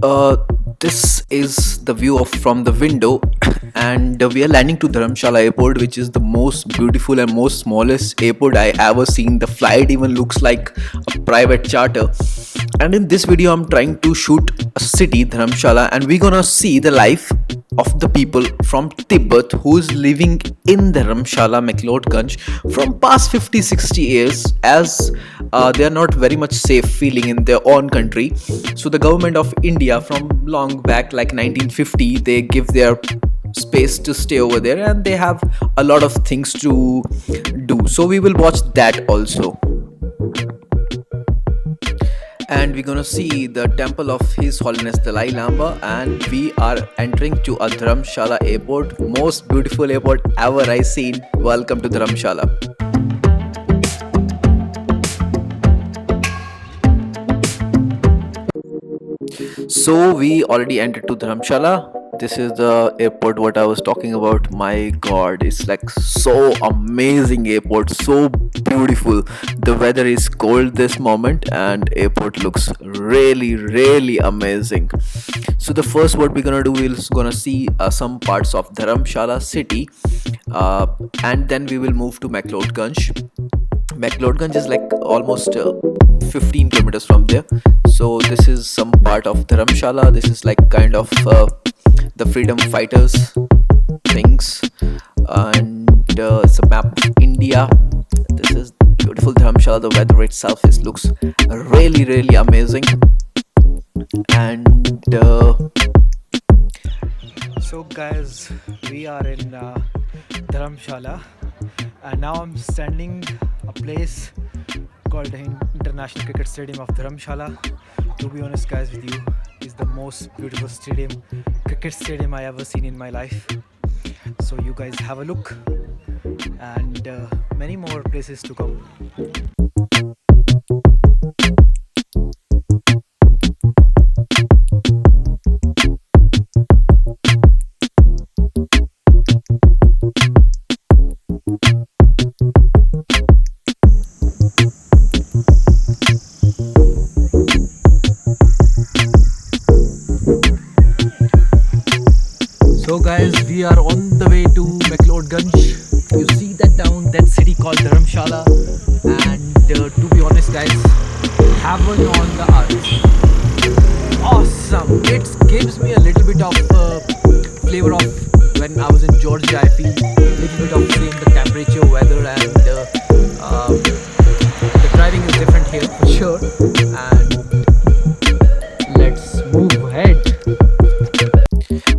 Uh, this is the view of from the window, and we are landing to Dharamshala Airport, which is the most beautiful and most smallest airport I ever seen. The flight even looks like a private charter. And in this video, I'm trying to shoot a city, Dharamshala, and we're gonna see the life of the people from Tibet who's living in Dharamshala, Mcleod Gang from past 50-60 years, as they are not very much safe feeling in their own country. So the government of India from long back, like 1950, they give their space to stay over there, and they have a lot of things to do. So we will watch that also, and we're gonna see the temple of His Holiness Dalai Lama, and we are entering to a Dharamshala airport, most beautiful airport ever I seen. Welcome to Dharamshala. So we already entered to Dharamshala. This is the airport what I was talking about. My god, it's like so amazing airport, so beautiful. The weather is cold this moment and airport looks really amazing. So the first what we're gonna do is gonna see some parts of Dharamshala city, and then we will move to Mcleod Gang. Mcleod Gang is like almost 15 kilometers from there. So this is some part of Dharamshala. This is like kind of the freedom fighters things, and it's a map of India. This is beautiful Dharamshala. The weather itself is looks really amazing, and So guys, we are in Dharamshala, and now I'm standing a place called the International Cricket Stadium of Dharamshala. To be honest guys with you, is the most beautiful cricket stadium I ever seen in my life. So you guys have a look, and many more places to come. So guys, we are on the way to Mcleod Gang. You see that city called Dharamshala, and to be honest guys, heaven on the earth. Awesome! It gives me a little bit of flavor of when I was in Georgia. I feel a little bit of same the temperature, weather, and the driving is different here for sure. And let's move ahead.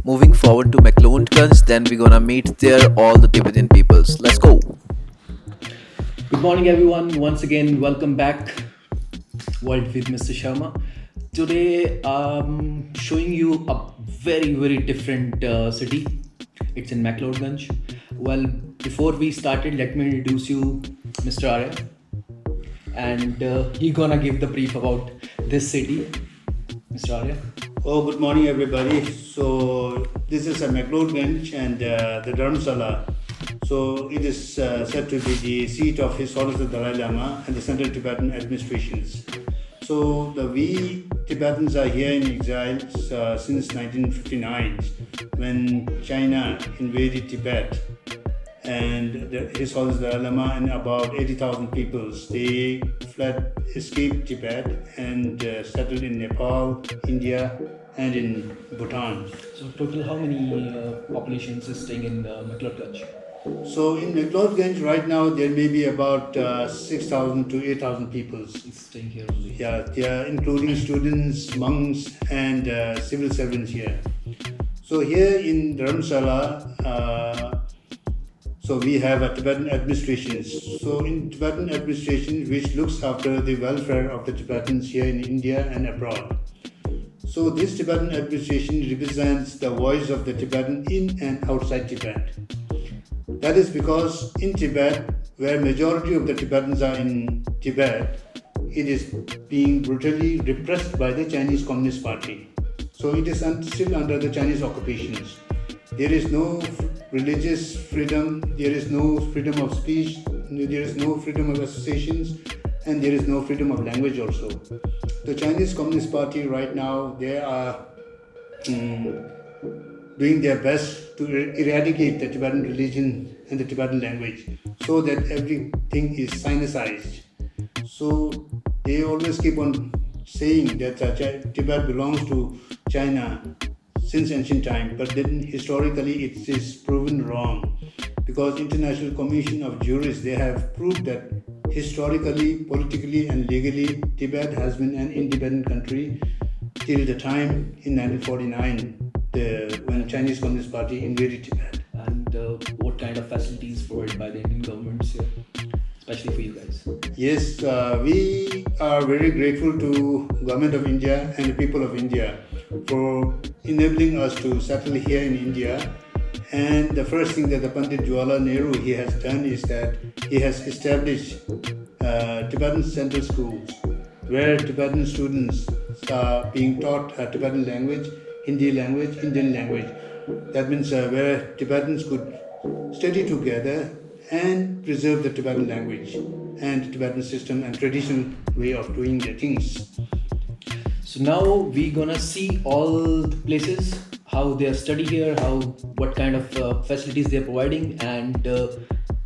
moving forward to Mcleod Gang, then we're gonna meet there all the Tibetan peoples. Let's go. Good morning everyone, once again welcome back World with Mr. Sharma. Today I'm showing you a very different city. It's in Mcleod Gang. Well, before we started, let me introduce you Mr. Arya, and he gonna give the brief about this city. Mr. Arya. Oh, good morning, everybody. So this is a Mcleod Gang and the Dharamshala. So it is said to be the seat of His Holiness the Dalai Lama and the Central Tibetan administrations. So we Tibetans are here in exile since 1959, when China invaded Tibet, and His Holiness the Dalai Lama and about 80,000 people, they escaped Tibet and settled in Nepal, India, and in Bhutan. So total how many populations is staying in Mcleod Gang? So in Mcleod Gang right now there may be about 6,000 to 8,000 people. It's staying here only. Yeah, they are including students, monks, and civil servants here. So here in Dharamshala, so we have a Tibetan administration. So in Tibetan administration, which looks after the welfare of the Tibetans here in India and abroad. So this Tibetan administration represents the voice of the Tibetan in and outside Tibet. That is because in Tibet, where majority of the Tibetans are in Tibet, it is being brutally repressed by the Chinese Communist Party. So it is still under the Chinese occupations. There is no religious freedom, there is no freedom of speech, there is no freedom of associations, and there is no freedom of language also. The Chinese Communist Party right now, they are doing their best to eradicate the Tibetan religion and the Tibetan language so that everything is sinicized. So they always keep on saying that Tibet belongs to China since ancient time, but then historically it is proven wrong because International Commission of Jurists they have proved that historically, politically, and legally Tibet has been an independent country till the time in 1949, when Chinese Communist Party invaded Tibet. And what kind of facilities provided by the Indian governments here, especially for you guys? Yes, we are very grateful to Government of India and the people of India for enabling us to settle here in India. And the first thing that the Pandit Jawaharlal Nehru he has done is that he has established Tibetan central schools where Tibetan students are being taught Tibetan language, Hindi language, Indian language. That means where Tibetans could study together and preserve the Tibetan language and Tibetan system and traditional way of doing their things. So now we're gonna see all the places, how they study here, what kind of facilities they're providing, and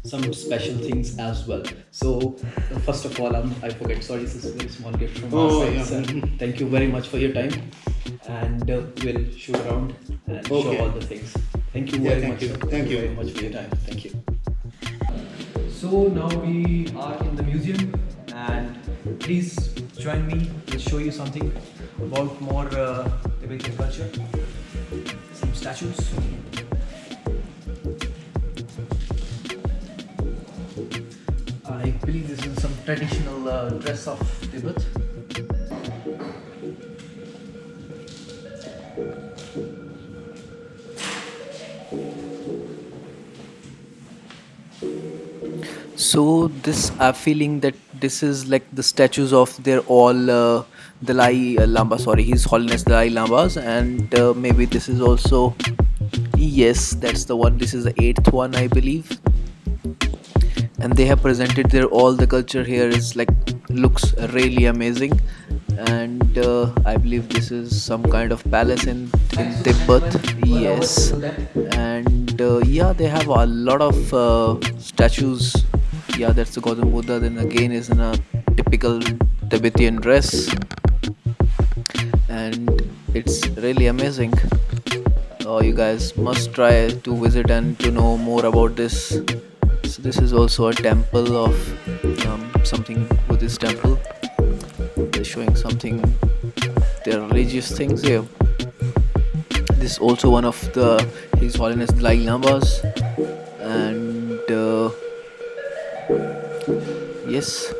some special things as well. So first of all, I forget. Sorry, this is a very small gift from our side. Yeah. Sir. Thank you very much for your time, and we'll show around and show all the things. Thank you very much. You. Sir. Thank you very much for your time. Thank you. So now we are in the museum, and please join me. We'll show you something about more Tibetan culture. Some statues. I believe this is some traditional dress of Tibet. So this I'm feeling that this is like the statues of their all Dalai Lama. Sorry, His Holiness Dalai Lamas, and maybe this is also, yes, that's the one. This is the eighth one, I believe. And they have presented their all the culture here is like looks really amazing. And I believe this is some kind of palace in Tibet. Yes, and yeah, they have a lot of statues. Yeah, that's the Gautam Buddha. Then again is in a typical Tibetan dress, and it's really amazing. You guys must try to visit and to know more about this. So this is also a temple of something Buddhist temple. They're showing something, their religious things here. This is also one of the His Holiness Dalai Lamas, and yes.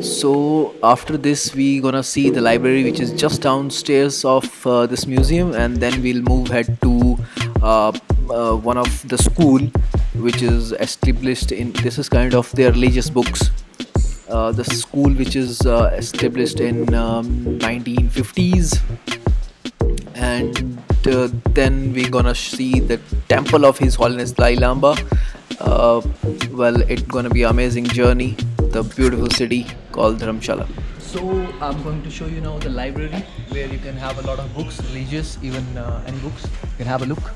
So after this we gonna see the library which is just downstairs of this museum, and then we'll move ahead to one of the school which is established in, this is kind of their religious books, the school which is established in 1950s. And then we're gonna see the temple of His Holiness Dalai Lama. Well, it's gonna be an amazing journey, the beautiful city called Dharamshala. So I'm going to show you now the library where you can have a lot of books, religious, even any books. You can have a look,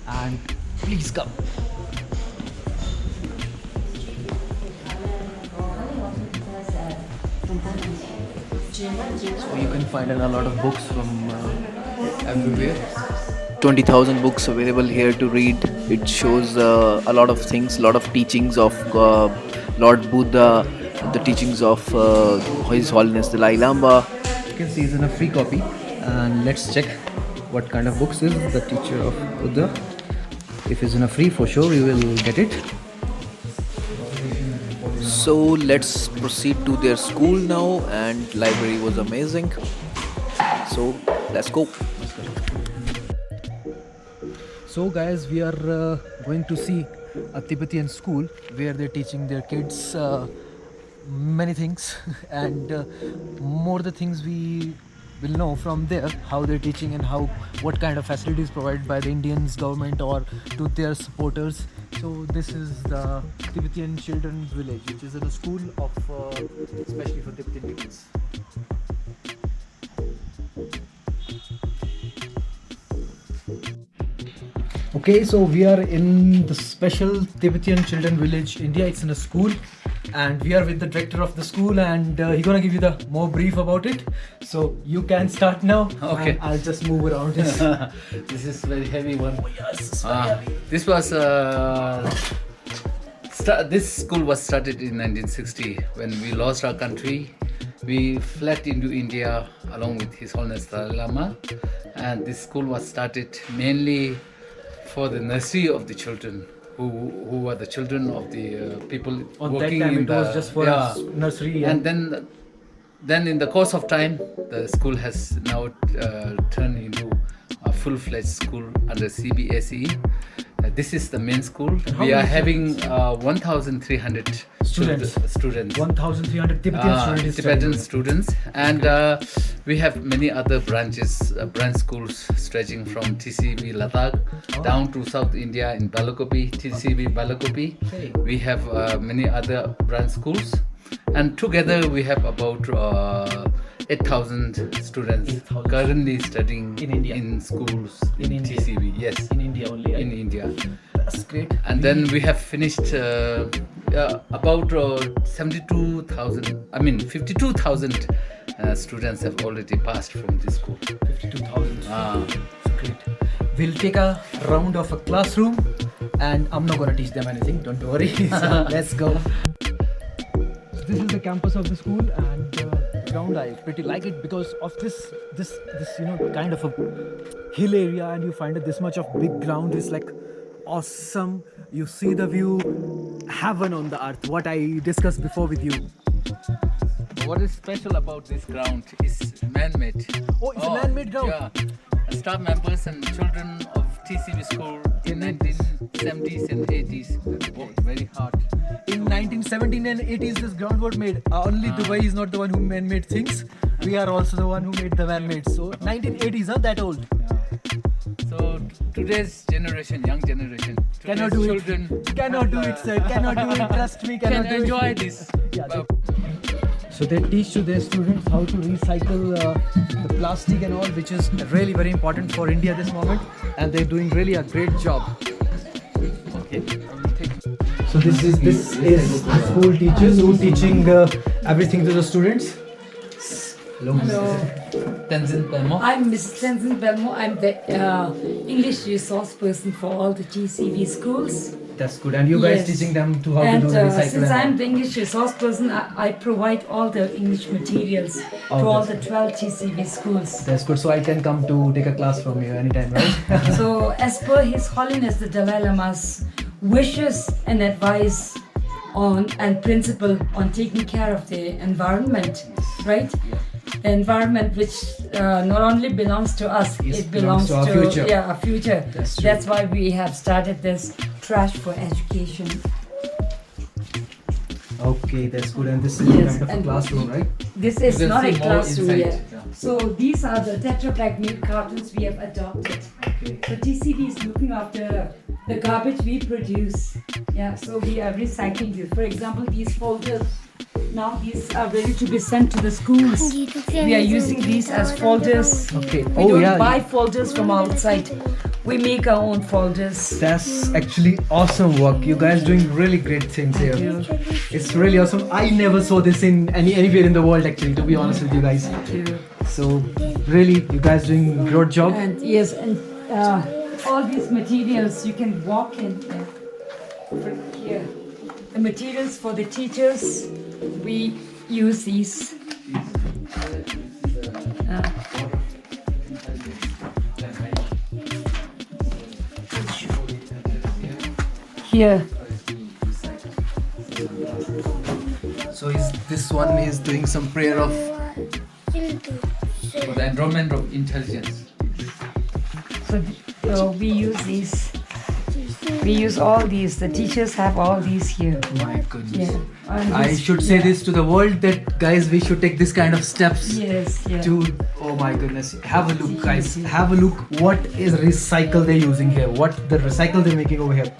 and please come. So you can find a lot of books from everywhere. 20,000 books available here to read. It shows a lot of things, a lot of teachings of Lord Buddha, the teachings of His Holiness Dalai Lama. You can see it's in a free copy, and let's check what kind of books is the teacher of Buddha. If it's in a free, for sure you will get it. So let's proceed to their school now, and library was amazing. So let's go. So guys, we are going to see a Tibetan school where they're teaching their kids many things and more the things we will know from there, how they're teaching and what kind of facilities provided by the Indian government or to their supporters. So this is the Tibetan Children's Village, which is a school of especially for Tibetan kids. Okay, so we are in the special Tibetan children village, India. It's in a school, and we are with the director of the school, and he's gonna give you the more brief about it. So you can start now. Okay. And I'll just move around this. This is very heavy one. Oh, yes, it's very heavy. This was this school was started in 1960 when we lost our country. We fled into India along with His Holiness Dalai Lama, and this school was started mainly for the nursery of the children who were the children of the people On working that time, in it the was just for nursery. and then in the course of time, the school has now turned into a full-fledged school under CBSE. This is the main school. how We are many having 1,300 Students. students. 1,300 Tibetan students. Tibetan students, and we have many other branches, branch schools stretching from TCB Ladakh down to South India in Balakopi, TCB Balakopi. Okay. We have many other branch schools, and together we have about 8,000 students 8,000 currently studying In India. in schools In India. TCB. Yes, In India only. in India. That's great. And then we have finished about 72,000, 52,000 students have already passed from this school. 52,000. Ah. Great. We'll take a round of a classroom, and I'm not gonna teach them anything. Don't worry. So let's go. So this is the campus of the school, and ground I pretty like it because of this kind of a hill area, and you find that this much of big ground is like awesome. You see the view, heaven on the earth. What I discussed before with you. What is special about this ground is man-made. Oh, it's a man-made ground. Yeah. Staff members and children of TCB school in 1970s and 80s worked very hard. In 1917 and 80s, this ground was made. Only Dubai is not the one who man-made things. We are also the one who made the man-made. So 1980s, that old. So today's generation, young generation, Cannot today's do children it. Cannot do it, sir. Cannot do it. Trust me, can cannot do enjoy it. this. Yeah, so they teach to their students how to recycle the plastic and all, which is really very important for India this moment, and they're doing really a great job. Okay. So this is school teachers who teaching everything to the students. Hello. Tenzin Pelmo. I'm Mrs. Tenzin Belmo. I'm the English resource person for all the TCV schools. That's good. And you guys Yes. teaching them to how And to do recycle. since and I'm all. the English resource person, I provide all the English materials to all the 12 TCV schools. That's good. So I can come to take a class from you anytime, right? So as per His Holiness the Dalai Lama's wishes and advice on and principle on taking care of the environment, right? The environment which not only belongs to us, Yes, it belongs to our future. Yeah, our future. That's true. That's why we have started this Trash for Education. Okay, that's good. And this is Yes, kind of a and- classroom, right? This is You can not a see more classroom inside, yet. yeah. So these are the Tetra Pak milk cartons we have adopted. Okay. So TCB is looking after the garbage we produce. Yeah, so we are recycling this. For example, these folders, now these are ready to be sent to the schools. We are using these as folders. Okay. We don't buy folders from outside. We make our own folders. That's actually awesome work. You guys doing really great things here. It's really awesome. I never saw this in anywhere in the world actually, to be honest with you guys. So really, you guys doing a great job. And yes, and all these materials you can walk in here. The materials for the teachers, we use these. Here. So this one is doing some prayer of For the enrollment of intelligence. So we use these. We use all these. The teachers have all these here. my goodness. Yeah. And I this- should say yeah. this to the world that guys, we should take this kind of steps. Yes, yeah. To oh my goodness, have a look guys, have a look what is recycle they're using here, what the recycle they're making over here.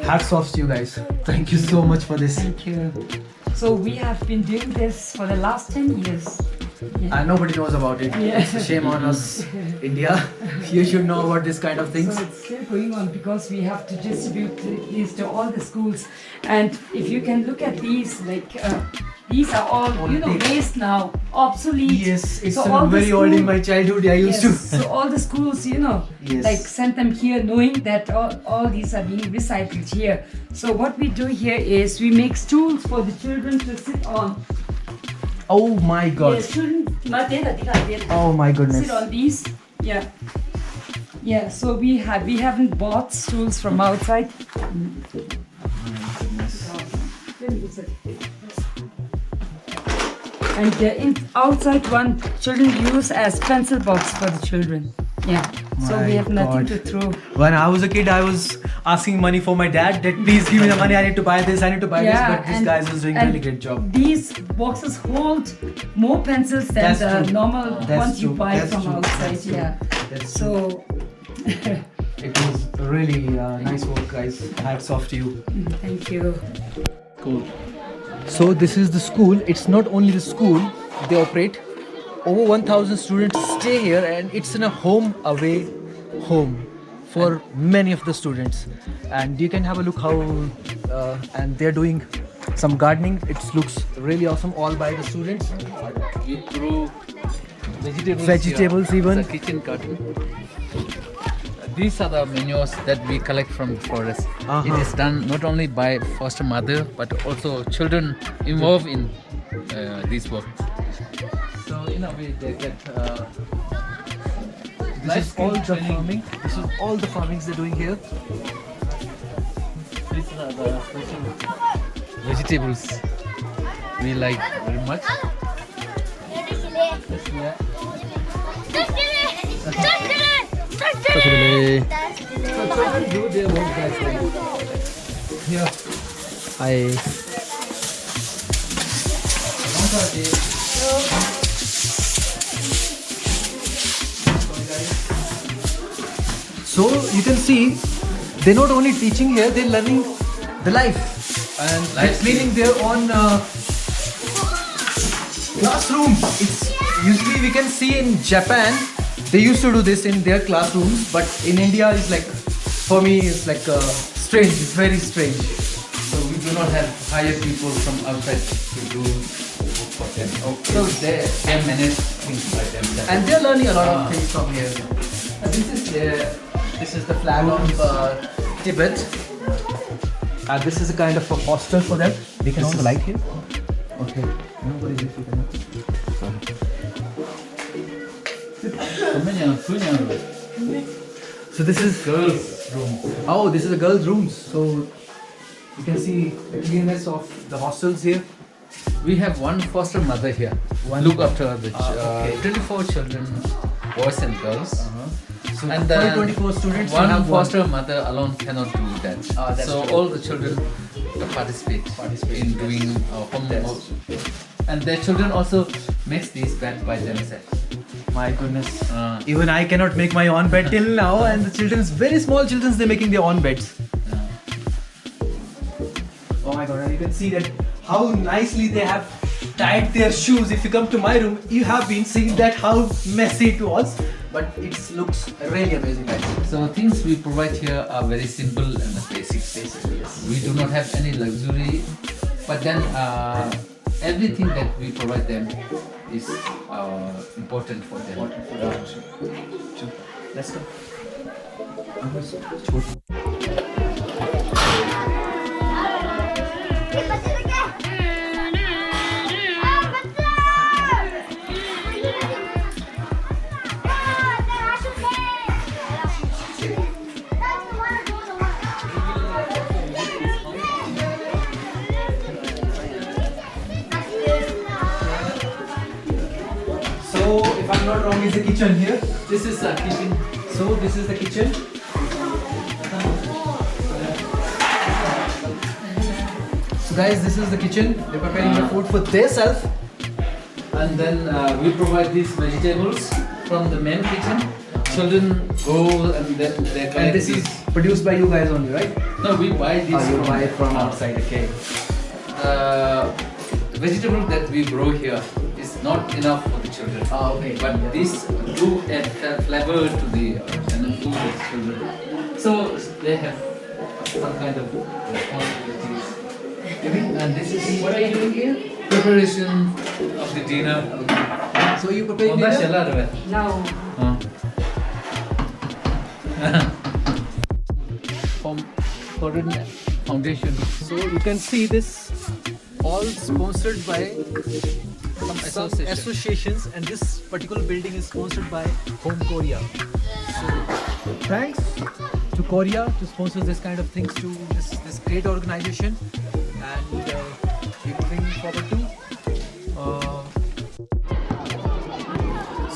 Hats off to you guys, thank you so much for this. Thank you. So we have been doing this for the last 10 years. and nobody knows about it. Yeah. It's a shame on us, India. You should know about this kind of things. So it's still going on because we have to distribute these to all the schools. And if you can look at these, like these are all waste now, obsolete. Yes, it's all the very old in school- my childhood. I used to. So all the schools, Yes. like send them here, knowing that all these are being recycled here. So what we do here is we make stools for the children to sit on. Oh my God. Yes, children. Oh my goodness. Sit on these. Yeah. Yeah. So we haven't bought stools from outside. And the outside one children use as pencil box for the children. Yeah. So My we have nothing God. to throw. When I was a kid, I was asking money for my dad that please give me the money. I need to buy this. I need to buy this. But this guy is doing a really great job. These boxes hold more pencils than That's the true. normal That's ones you true. buy That's from true. outside. That's true. Yeah. That's So It was really nice work, guys. Hats off to you. thank you. Cool. So this is the school. It's not only the school they operate. Over 1,000 students stay here, and it's in a home away home for many of the students. And you can have a look how and they're doing some gardening. It looks really awesome, all by the students. We grow Vegetables here. even. It's a kitchen garden. These are the manures that we collect from the forest. Uh-huh. It is done not only by foster mother but also children involved in this work. So in a way they get This is all the farming. This is all the farmings they're doing here. These are the vegetables we like very much. Children do their work, guys. Here, So you can see, they're not only teaching here, they're learning the life, and they're cleaning their own classroom. It's usually we can see in Japan, they used to do this in their classrooms, but in India it's like, for me it's like strange, it's very strange. So we do not have hired people from outside to do work for them. Okay. So they manage things by themselves. And they're learning a lot of things from here. This is the flag of Tibet. And this is a kind of a hostel for them. We can on the light here. Okay. Nobody is if you can. So this is Girls' room. Oh, this is the girls' rooms. So you can see the cleanliness of the hostels here. We have one foster mother here. Look after the 24 children, boys and girls. So And for then 24 students, you one have foster mother alone cannot do that. That's So true. all the children participate in doing homework. And their children also makes these beds by themselves. My goodness. Even I cannot make my own bed till now, and the children's very small children's they're making their own beds. Oh my god, and you can see that how nicely they have tied their shoes. If you come to my room, you have been seeing that how messy it was, but it looks really amazing, guys. So things we provide here are very simple and basic. We do not have any luxury, but then everything that we provide them is important for them. Let's go. So, if I'm not wrong, is the kitchen here. This is a kitchen. So, this is the kitchen. So, guys, this is the kitchen. They're preparing the food for themselves. And then we provide these vegetables from the main kitchen. Children go and then they collect And this is produced by you guys only, right? No, we buy these You buy it from outside, okay. vegetable that we grow here is not enough for the children. Okay. But this do add flavor to the and food of children. So they have some kind of responsibilities. And this is what are you doing here? Preparation of the dinner. So you prepare dinner? Now, From Foreign Foundation. So you can see this all sponsored by some associations, and this particular building is sponsored by Home Korea. So thanks to Korea to sponsor this kind of things to this great organization, and we're moving forward to.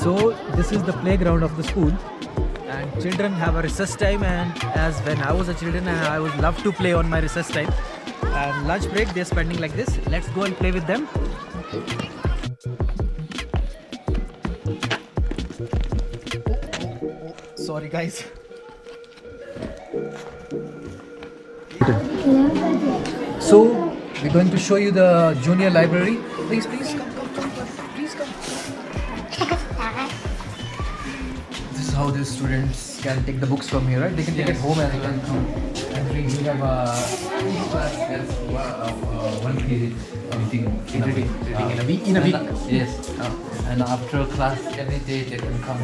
So this is the playground of the school, and children have a recess time, and as when I was a children, I would love to play on my recess time. And lunch break they're spending like this. Let's go and play with them. Sorry guys. So we're going to show you the junior library. Please come. Please come. This is how the students can take the books from here, right? They can take it home and they can come and read. We have each class has one period reading In a week. Yes. And after class every day they can come.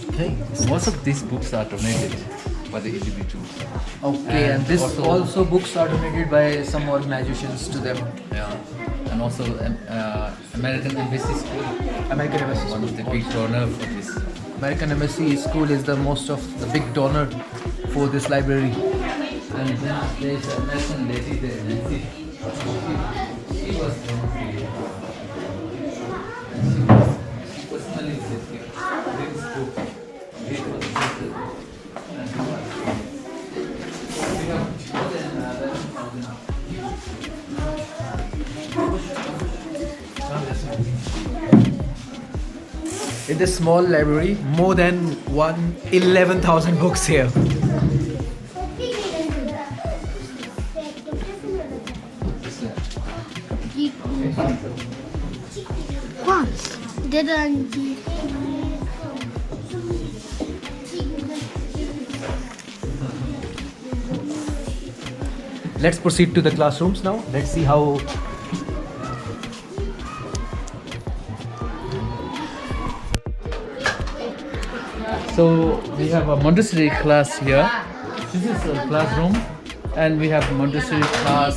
Okay. Most of these books are donated by the individuals. Okay, and this also- also books are donated by some organizations to them. Yeah. And also American Embassy School, American Embassy one School. of the big donor for this. American Embassy School is the most of the big donor for this library. And then there is an American lady there, Nancy. She was volunteer. And she personally said here, read this book, read for the children. And we have more than 11,000 now. In this small library, more than 11,000 books here. Let's proceed to the classrooms now. Let's see how. So we have a Montessori class here. This is a classroom, and we have Montessori class.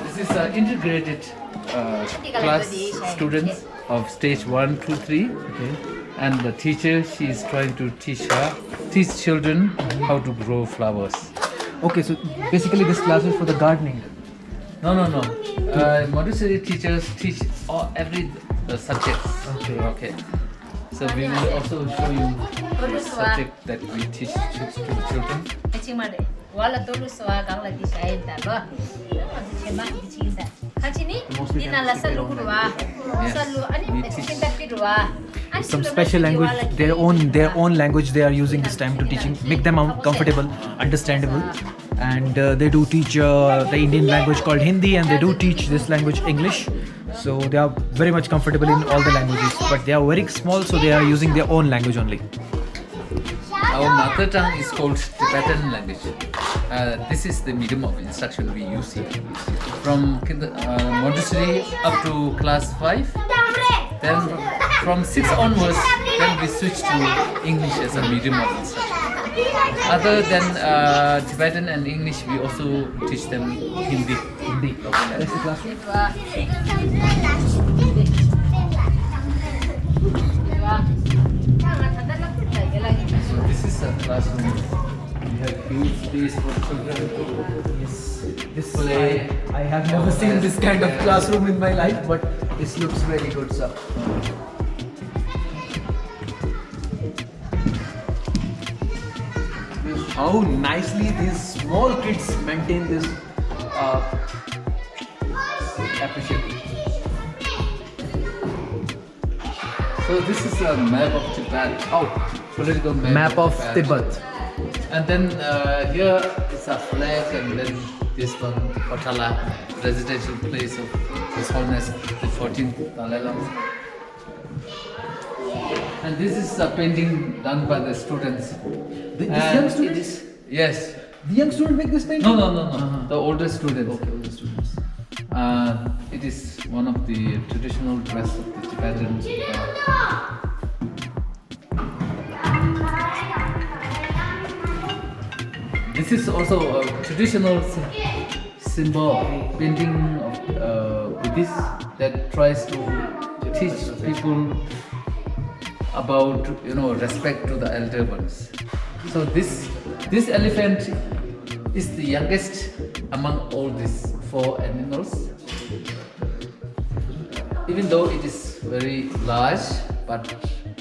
This is integrated class students of stage 1, 2, 3. Okay. And the teacher, she is trying to teach children how to grow flowers. Okay, so basically this class is for the gardening. No. Montessori teachers teach every subjects. Okay. So we will also show you the subject that we teach to the children. Some special language, their own language they are using this time to teaching, make them comfortable, understandable. And they do teach the Indian language called Hindi, and they do teach this language English. So they are very much comfortable in all the languages, but they are very small, so they are using their own language only. Our mother tongue is called Tibetan language. This is the medium of instruction we use here. From Montessori up to class 5. Then from 6 onwards, then we switch to English as a medium of instruction. Other than Tibetan and English, we also teach them Hindi. That's the classroom. So this is a classroom. We have huge space for children to This I have never seen this kind of classroom in my life, but this looks very good, sir. How nicely these small kids maintain this appreciable. So this is a map of Tibet. Oh, political Map of Tibet. Tibet. And then here is a flag, and then this one, Potala, residential place of His Holiness the 14th Dalai Lama. And this is a painting done by the students. This And young it students? is- Yes. The young student make this painting? No. The older students. Okay, older students. It is one of the traditional dress of the Tibetan. This is also a traditional symbol painting of Buddhists that tries to teach people about respect to the elder ones. So this elephant is the youngest among all these four animals. Even though it is very large, but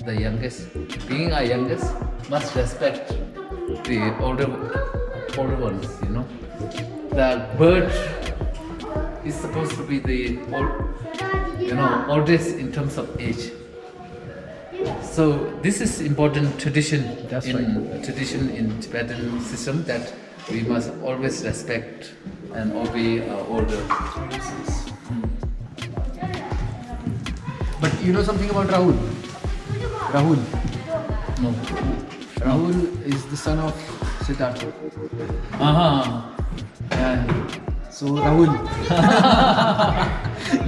the youngest, being a youngest, must respect the older ones. The bird is supposed to be the oldest in terms of age. So this is important tradition tradition in Tibetan system, that we must always respect and obey our older. But you know something about Rahul? Rahul. No. Rahul is the son of Siddhartha. Yeah. So Rahul.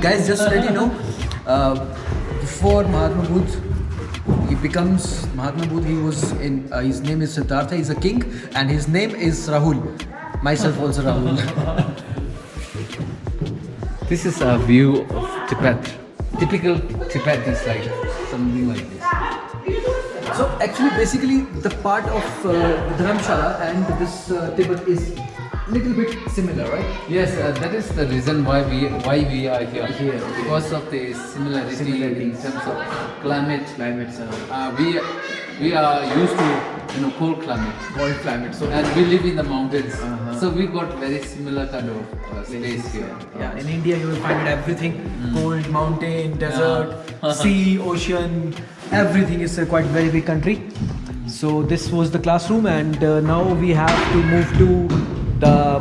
Guys, just to let you know, before Mahatma Buddha, he becomes Mahatma Buddha, he was in, his name is Siddhartha, he's a king, and his name is Rahul. Myself also Rahul. This is a view of Tibet. Typical Tibet is like something like this. So actually, basically, the part of Dharamshala and this Tibet is little bit similar, right? Yes, that is the reason why we are here. Because of the similarity in terms of climate. We are used to cold climate. Cold climate. So And we live in the mountains, so we got very similar kind of space here. yeah, in India you will find everything: cold, mountain, desert, sea, ocean. Everything is a quite very big country. So this was the classroom, and now we have to move to the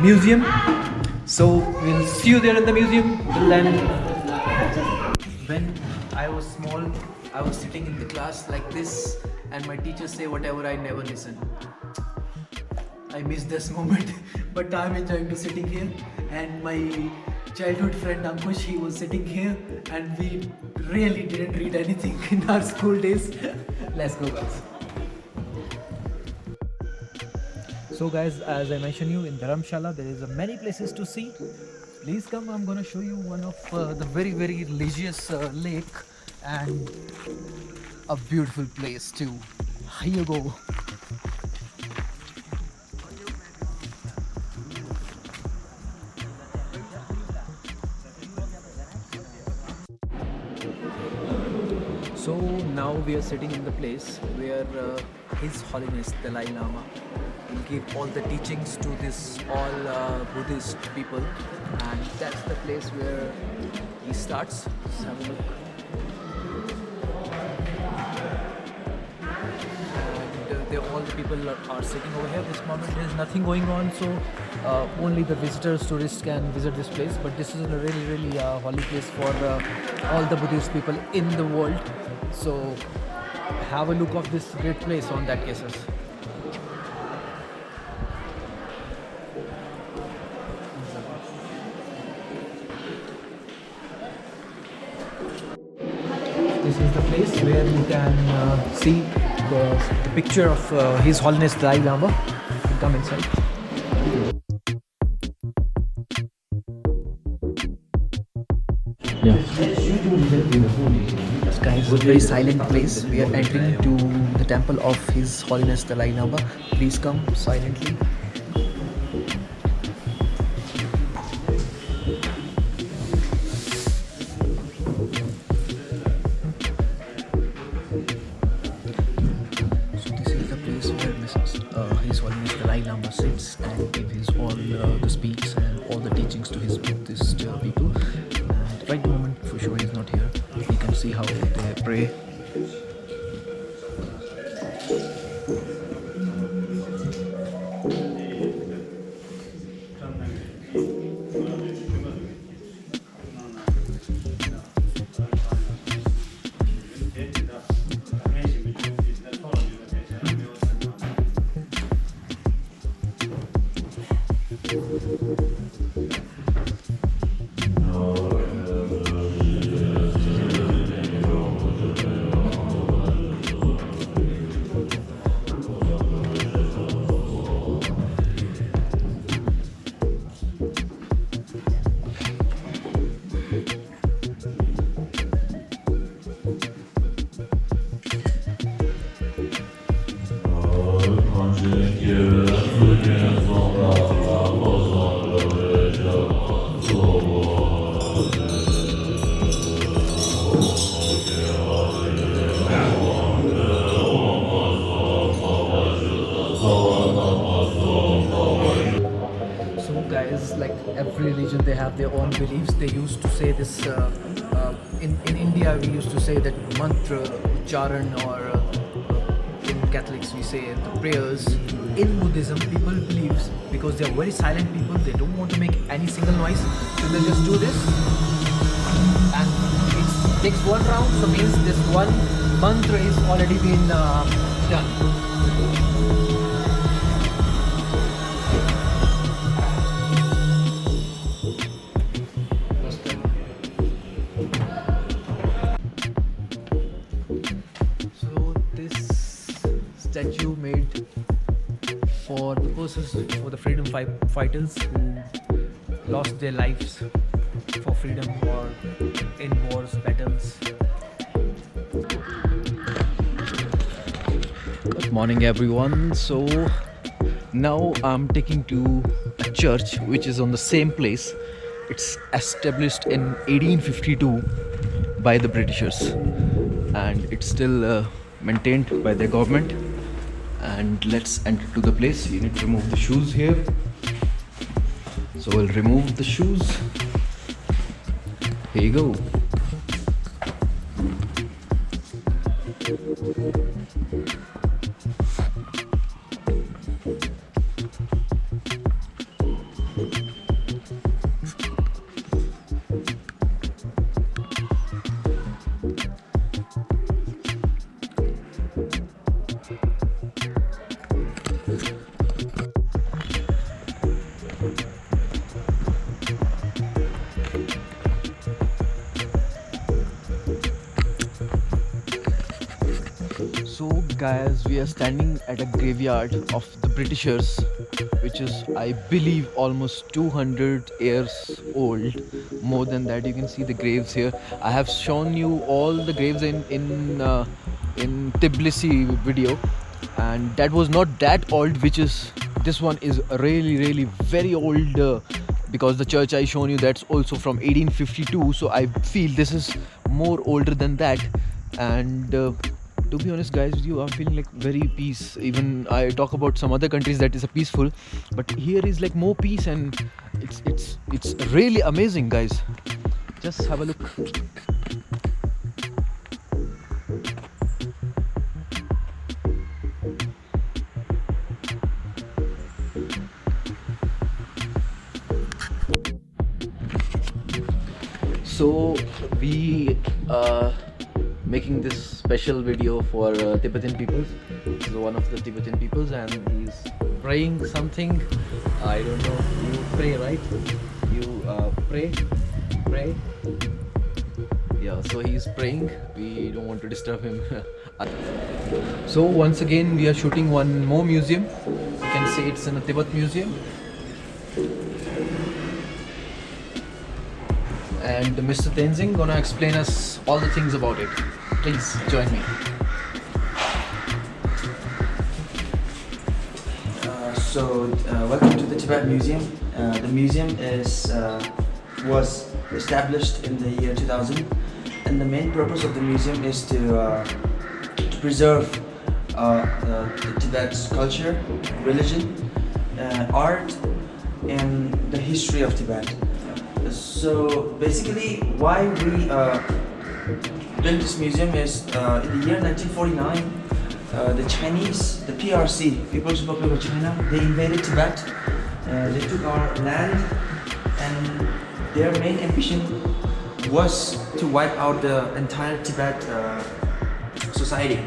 museum. So we'll see you there in the museum. Till then. When I was small, I was sitting in the class like this, and my teachers say whatever, I never listen. I miss this moment, but I'm enjoying to sitting here. And my childhood friend Ankush, he was sitting here, and we really didn't read anything in our school days. Let's go, guys. So guys, as I mentioned you, in Dharamshala there is many places to see. Please come, I'm gonna show you one of the very religious lake, and a beautiful place too. Here you go. So now we are sitting in the place where His Holiness Dalai Lama will give all the teachings to this all Buddhist people, and that's the place where he starts. Let's have a look. And all the people are sitting over here. This moment there is nothing going on, so only the visitors, tourists can visit this place. But this is a really holy place for all the Buddhist people in the world. So have a look of this great place on that cases. This is the place where you can see the picture of His Holiness Dalai Lama. You can come inside. This guys, a very silent place. We are entering to the temple of His Holiness Dalai Lama. Please come silently. So this is the place where His Holiness Dalai Lama sits and gives all the speech and all the teachings to his Buddhist people. And right the moment, for sure, he's not here. You can see how they pray. So guys, like every religion, they have their own beliefs. They used to say this in India, we used to say that mantra charan, or in Catholics we say the prayers. In Buddhism, people believes, because they are very silent people, they don't want to make any single noise, so they just do this, and it takes one round, so means this one mantra is already been done. So this statue made for the persons, for the freedom fighters who lost their lives for freedom or in wars, battles. Good morning everyone. So now I'm taking to a church which is on the same place. It's established in 1852 by the Britishers, and it's still maintained by the government. And let's enter to the place. You need to remove the shoes here, so we'll remove the shoes. Here you go. So guys, we are standing at a graveyard of the Britishers, which is, I believe, almost 200 years old. More than that, you can see the graves here. I have shown you all the graves in Tbilisi video, and that was not that old, which is, this one is really very old, because the church I shown you, that's also from 1852. So I feel this is more older than that. And to be honest guys with you, I'm feeling like very peace. Even I talk about some other countries that is a peaceful, but here is like more peace, and it's really amazing guys. Just have a look. So we making this special video for Tibetan peoples. This is one of the Tibetan peoples, and he's praying something. I don't know. You pray, right? You pray. Yeah. So he's praying. We don't want to disturb him. So once again, we are shooting one more museum. You can say it's in a Tibet museum. And Mr. Tenzing gonna explain us all the things about it. Please join me. Welcome to the Tibet Museum. The museum was established in the year 2000, and the main purpose of the museum is to preserve the Tibet's culture, religion, art, and the history of Tibet. So basically, why we built this museum is in the year 1949, the Chinese, the PRC, People's Republic of China, they invaded Tibet. They took our land, and their main ambition was to wipe out the entire Tibet society.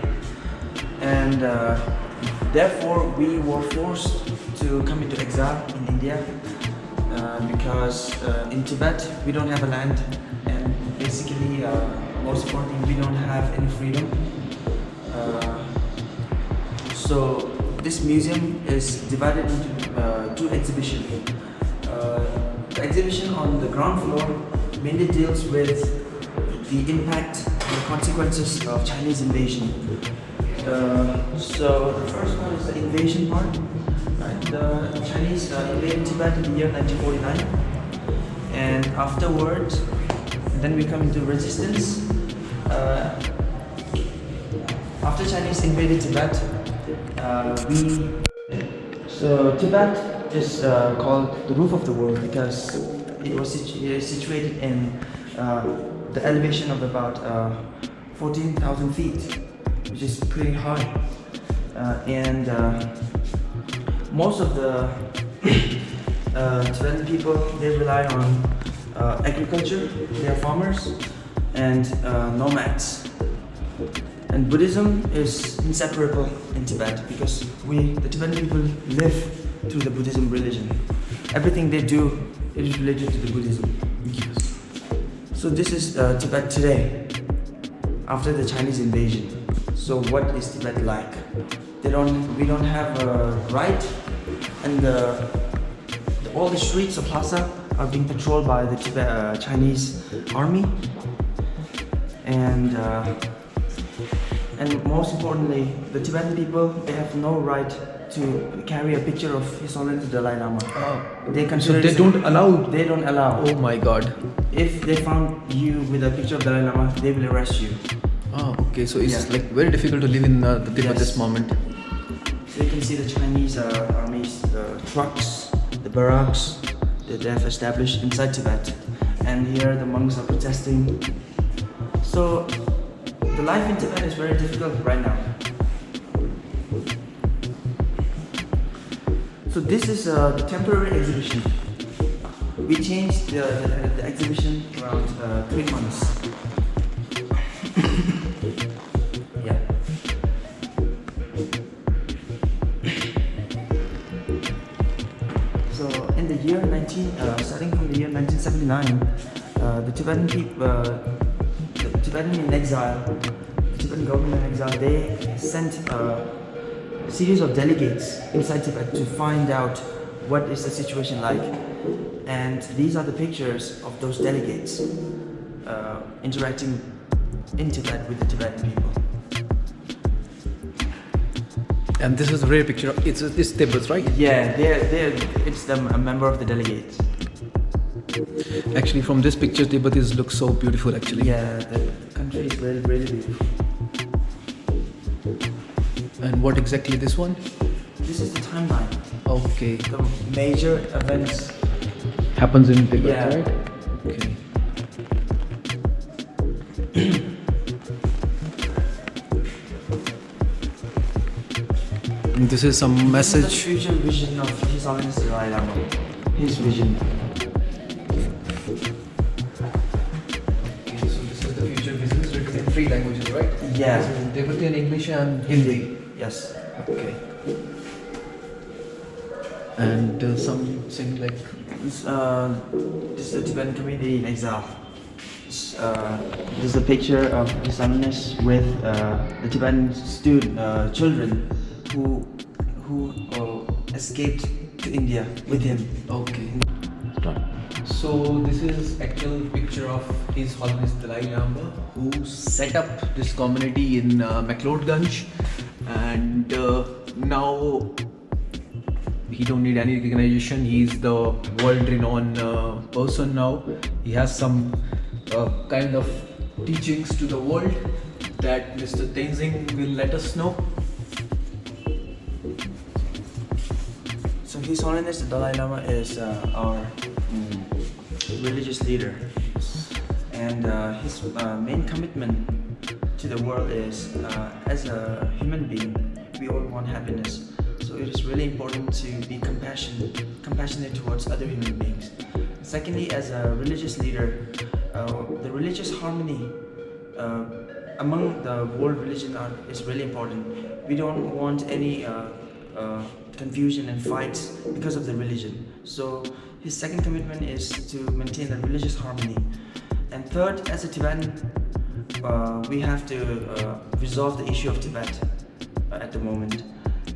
And therefore, we were forced to come into exile in India because in Tibet we don't have a land, and basically, most importantly, we don't have any freedom. So this museum is divided into two exhibitions. The exhibition on the ground floor mainly deals with the impact and the consequences of Chinese invasion. So the first one is the invasion part. Right? The Chinese invaded Tibet in the year 1949, and afterwards, then we come into resistance. After Chinese invaded Tibet, so Tibet is called the roof of the world because it was situated in the elevation of about 14,000 feet, which is pretty high. And most of the Tibetan people, they rely on agriculture. They are farmers and nomads. And Buddhism is inseparable in Tibet because the Tibetan people live through the Buddhism religion. Everything they do, it is related to the Buddhism. Yes. So this is Tibet today, after the Chinese invasion. So what is Tibet like? We don't have a right, and all the streets of Lhasa are being patrolled by the Chinese army, and most importantly, the Tibetan people, they have no right to carry a picture of His Holiness the Dalai Lama. They consider They don't allow. They don't allow. Oh my God. If they found you with a picture of Dalai Lama, they will arrest you. Oh, okay. So it's like very difficult to live in the Tibet at this moment. So you can see the Chinese army's trucks, the barracks that they have established inside Tibet, and here the monks are protesting. So the life in Tibet is very difficult right now. So this is the temporary exhibition. We changed the exhibition around 3 months. Yeah. So in the year starting from the year 1979, the Tibetan people, the Tibetan in exile, the Tibetan government in exile, they sent a series of delegates inside Tibet to find out what is the situation like. And these are the pictures of those delegates interacting in Tibet with the Tibetan people. And this is a rare picture. It's Tibet, right? Yeah, it's a member of the delegates. Actually, from this picture, Tibet looks so beautiful. Actually. Yeah, the country is really, really beautiful. And what exactly this one? This is the timeline. Okay. The major events. Happens in Tibet, Yeah. right? Okay. And this is some This is message. the future vision of His Holiness the Dalai Lama. His vision. Okay, so this is the future business written in 3 languages, right? Yeah. This is in Tibetan, English, and Hindi. Yes. Okay. And something like. This is the Tibetan community in exile. This is a picture of His Holiness with the Tibetan children who escaped to India with him. Okay. So this is actual picture of His Holiness Dalai Lama, who set up this community in McLeod Gang, and now he don't need any recognition. He's the world-renowned person now. He has some kind of teachings to the world that Mr. Tenzing will let us know. So His Holiness the Dalai Lama is our religious leader, and his main commitment to the world is, as a human being, we all want happiness. So it is really important to be compassionate towards other human beings. Secondly, as a religious leader, the religious harmony among the world religion is really important. We don't want any confusion and fights because of the religion. So his second commitment is to maintain the religious harmony. And third, as a Tibetan, we have to resolve the issue of Tibet at the moment.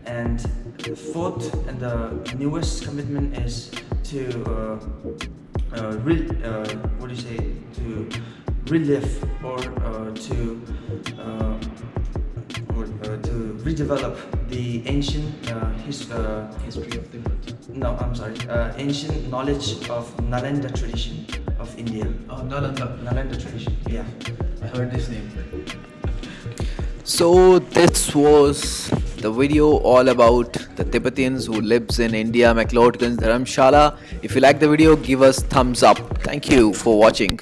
And the fourth and the newest commitment is to relive or to redevelop the ancient history of Tibet. No, I'm sorry. Ancient knowledge of Nalanda tradition of India. Oh, Nalanda. Nalanda tradition. Yeah. I heard this name. So this was the video all about the Tibetans who lives in India, McLeod Ganj, Dharamshala. If you like the video, give us thumbs up. Thank you for watching.